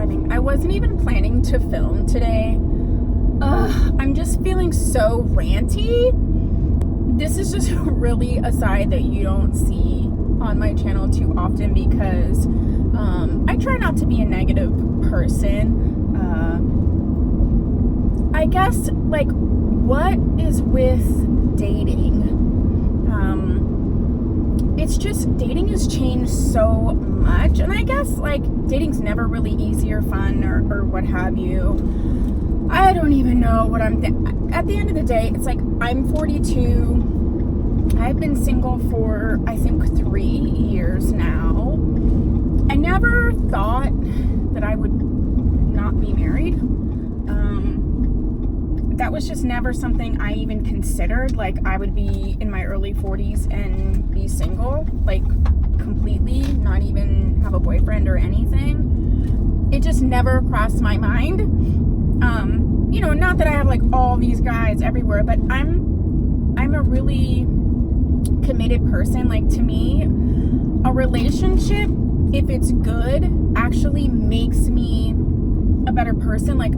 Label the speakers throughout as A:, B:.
A: driving. I wasn't even planning to film today. I'm just feeling so ranty. This is just really a side that you don't see on my channel too often because I try not to be a negative person. I guess, like, what is with dating? It's just, dating has changed so much, and I guess, like, dating's never really easy or fun or what have you. I don't even know what at the end of the day, it's like, I'm 42. I've been single for, I think, 3 years now. I never thought that I would not be married. That was just never something I even considered. Like, I would be in my early 40s and be single, like, completely, not even have a boyfriend or anything. It just never crossed my mind. You know, not that I have, like, all these guys everywhere, but I'm a really committed person. Like, to me, a relationship, if it's good, actually makes me a better person. Like,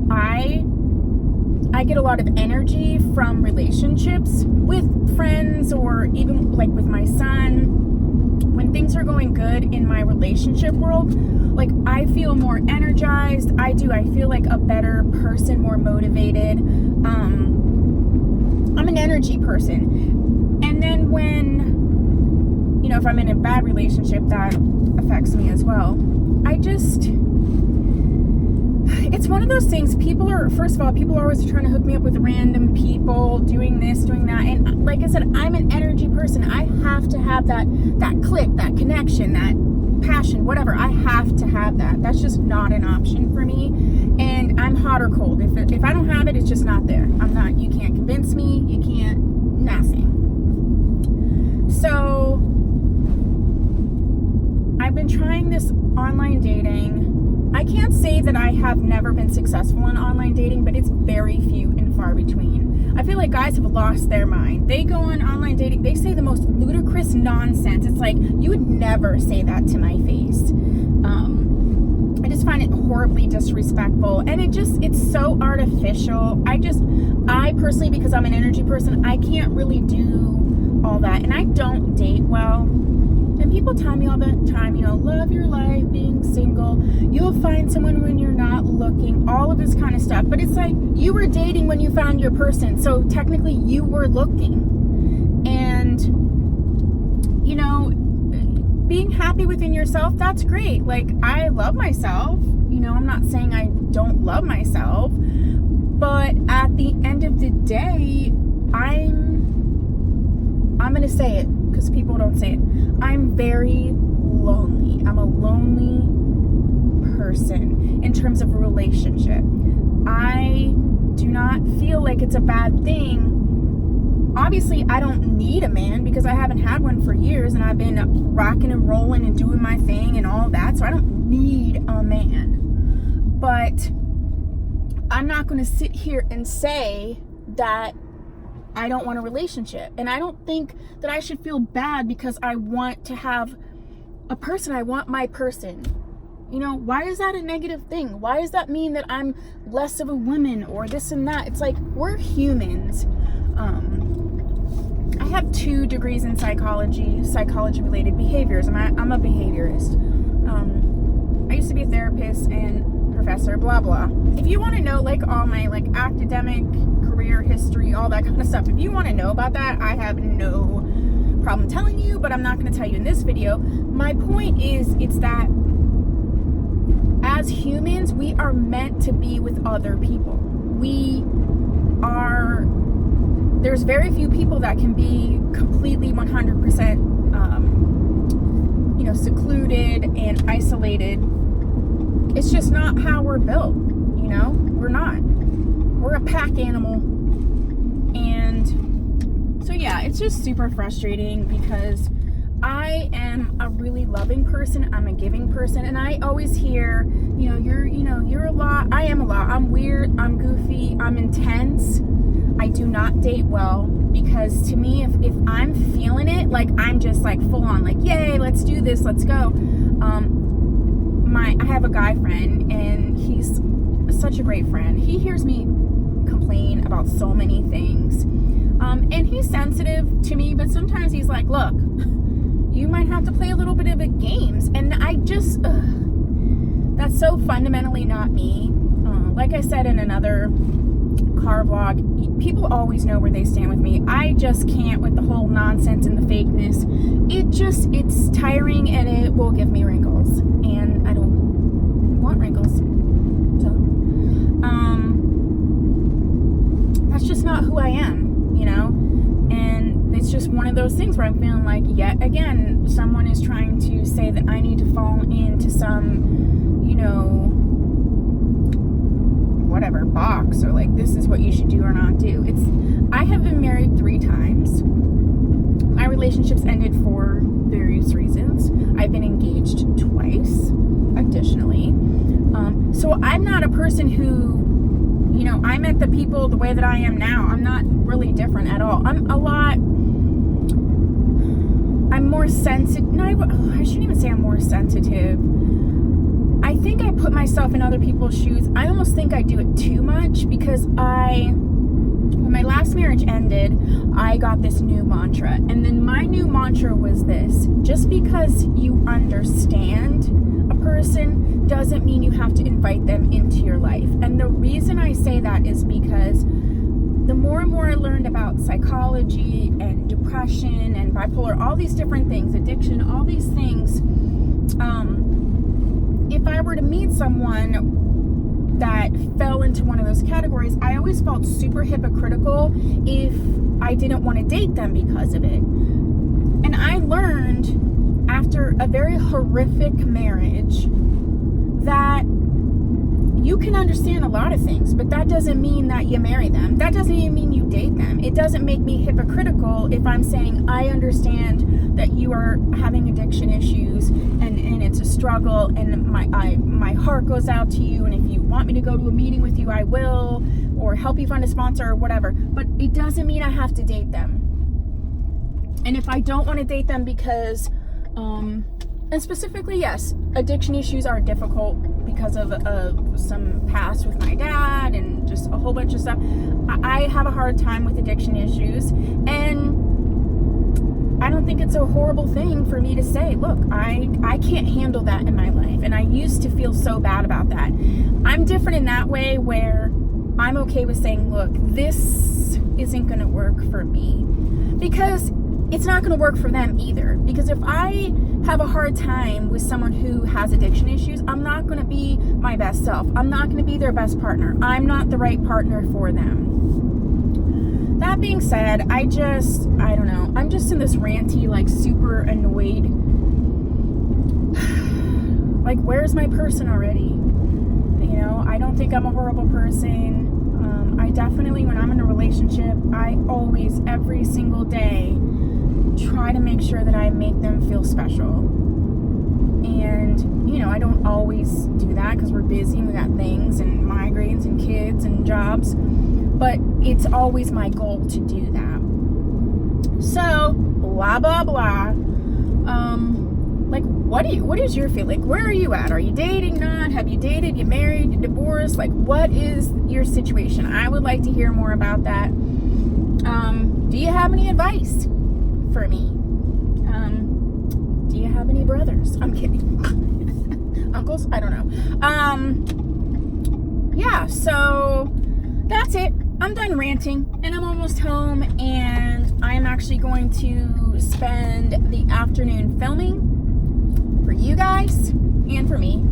A: I get a lot of energy from relationships with friends, or even like with my son. When things are going good in my relationship world, like, I feel more energized. I feel like a better person, more motivated. I'm an energy person. And then when, you know, if I'm in a bad relationship, that affects me as well. It's one of those things, first of all, people are always trying to hook me up with random people, doing this, doing that. And like I said, I'm an energy person. I have to have that click, that connection, that passion, whatever. I have to have that. That's just not an option for me. And I'm hot or cold. If I don't have it, it's just not there. You can't convince me. You can't, nothing. So I've been trying this online dating. I can't say that I have never been successful in online dating, but it's very few and far between. I feel like guys have lost their mind. They go on online dating, they say the most ludicrous nonsense. It's like, you would never say that to my face. I just find it horribly disrespectful, and it's so artificial. I personally, because I'm an energy person, I can't really do all that, and I don't date well. And people tell me all the time, you know, love your life, being single, you'll find someone when you're not looking, all of this kind of stuff. But it's like, you were dating when you found your person, so technically you were looking. And, you know, being happy within yourself, that's great. Like, I love myself. You know, I'm not saying I don't love myself, but at the end of the day, I'm going to say it, because people don't say it. I'm very lonely. I'm a lonely person in terms of a relationship. I do not feel like it's a bad thing. Obviously, I don't need a man because I haven't had one for years, and I've been rocking and rolling and doing my thing and all that, so I don't need a man. But I'm not going to sit here and say that I don't want a relationship. And I don't think that I should feel bad because I want to have a person. I want my person. You know, why is that a negative thing? Why does that mean that I'm less of a woman or this and that? It's like, we're humans. I have 2 degrees in psychology-related behaviors. I'm a behaviorist. I used to be a therapist and professor, blah, blah. If you want to know, like, all my, like, academic career history, all that kind of stuff, if you want to know about that, I have no problem telling you, but I'm not going to tell you in this video. My point is, it's that as humans, we are meant to be with other people. There's very few people that can be completely 100%, you know, secluded and isolated. It's just not how we're built, you know? We're not. We're a pack animal. And so, yeah, it's just super frustrating because I am a really loving person. I'm a giving person. And I always hear, you're a lot. I am a lot. I'm weird. I'm goofy. I'm intense. I do not date well because to me, if I'm feeling it, like, I'm just like full on, like, yay, let's do this. Let's go. I have a guy friend, and he's such a great friend. He hears me complain about so many things. And he's sensitive to me, but sometimes he's like, look, you might have to play a little bit of the games. And I just, that's so fundamentally not me. Like I said in another car vlog, people always know where they stand with me. I just can't with the whole nonsense and the fakeness. It's tiring, and it will give me wrinkles, and I don't want wrinkles. So, that's just not who I am, you know? And it's just one of those things where I'm feeling like, yet again, someone is trying to say that I need to fall into some, you know, whatever box, or like, this is what you should do or not do. I have been married 3 times. My relationships ended for various reasons. I've been engaged twice, additionally. So I'm not a person who, you know, I met the people the way that I am now. I'm not really different at all. I'm more sensitive. No, I shouldn't even say I'm more sensitive. I think I put myself in other people's shoes. I almost think I do it too much, because when my last marriage ended, I got this new mantra. And then my new mantra was this: just because you understand a person doesn't mean you have to invite them into your life. And the reason I say that is because the more and more I learned about psychology and depression and bipolar, all these different things, addiction, all these things, if I were to meet someone that fell into one of those categories, I always felt super hypocritical if I didn't want to date them because of it. And I learned after a very horrific marriage that you can understand a lot of things, but that doesn't mean that you marry them. That doesn't even mean you date them. It doesn't make me hypocritical if I'm saying I understand that you are having addiction issues and it's a struggle, and my heart goes out to you, and if you want me to go to a meeting with you, I will, or help you find a sponsor or whatever. But it doesn't mean I have to date them. And if I don't want to date them because and specifically, yes, addiction issues are difficult because of some past with my dad and just a whole bunch of stuff. I have a hard time with addiction issues, and I don't think it's a horrible thing for me to say, look, I can't handle that in my life. And I used to feel so bad about that. I'm different in that way, where I'm okay with saying, look, this isn't going to work for me, because it's not going to work for them either. Because if I have a hard time with someone who has addiction issues, I'm not going to be my best self. I'm not going to be their best partner. I'm not the right partner for them. That being said, I don't know. I'm just in this ranty, like, super annoyed. Like, where's my person already? You know, I don't think I'm a horrible person. I definitely, when I'm in a relationship, I always, every single day, try to make sure that I make them feel special. And, you know, I don't always do that because we're busy and we got things and migraines and kids and jobs. But it's always my goal to do that. So, blah, blah, blah. Like, what is your feel? Like, where are you at? Are you dating, not? Have you dated? You married? You divorced? Like, what is your situation? I would like to hear more about that. Do you have any advice for me? Do you have any brothers? I'm kidding. Uncles? I don't know. Yeah, so that's it. I'm done ranting, and I'm almost home, and I'm actually going to spend the afternoon filming for you guys and for me.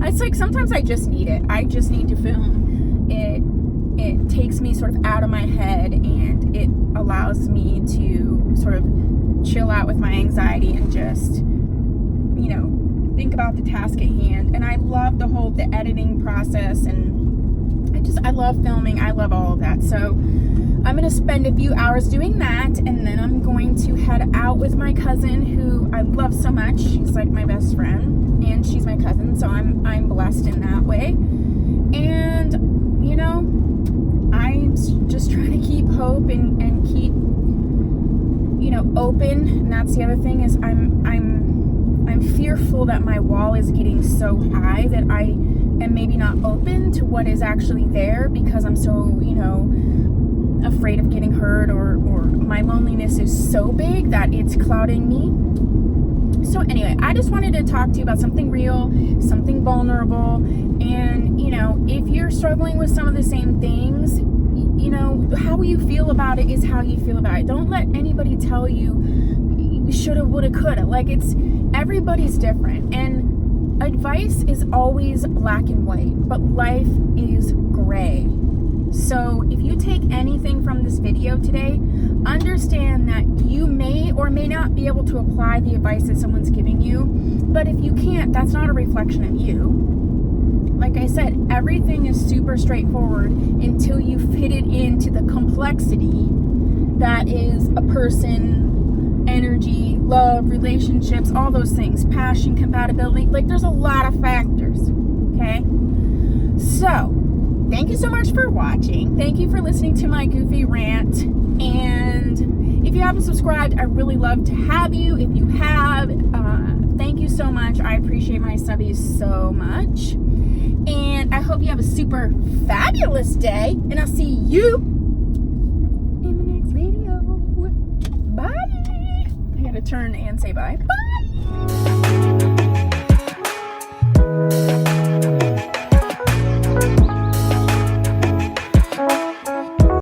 A: It's like sometimes I just need it. I just need to film. It takes me sort of out of my head, and it allows me to sort of chill out with my anxiety and just, you know, think about the task at hand. And I love the editing process, and I love filming. I love all of that. So I'm going to spend a few hours doing that, and then I'm going to head out with my cousin, who I love so much. She's like my best friend, and she's my cousin, so I'm blessed in that way. And, you know, I'm just trying to keep hope and keep, you know, open. And that's the other thing, is I'm I'm fearful that my wall is getting so high that I am maybe not open to what is actually there because I'm so, afraid of getting hurt, or my loneliness is so big that it's clouding me. So anyway, I just wanted to talk to you about something real, something vulnerable, and if you're struggling with some of the same things, how you feel about it is how you feel about it. Don't let anybody tell you shoulda, woulda, coulda. Like, everybody's different, and advice is always black and white, but life is gray. So if you take anything from this video today, understand that you may or may not be able to apply the advice that someone's giving you, but if you can't, that's not a reflection of you. Like I said, everything is super straightforward until you fit it into the complexity that is a person, energy, love, relationships, all those things, passion, compatibility. Like, there's a lot of factors, okay? So, thank you so much for watching. Thank you for listening to my goofy rant. And if you haven't subscribed, I'd really love to have you. If you have, thank you so much. I appreciate my subbies so much. And I hope you have a super fabulous day. And I'll see you in the next video. Bye. I gotta turn and say bye. Bye.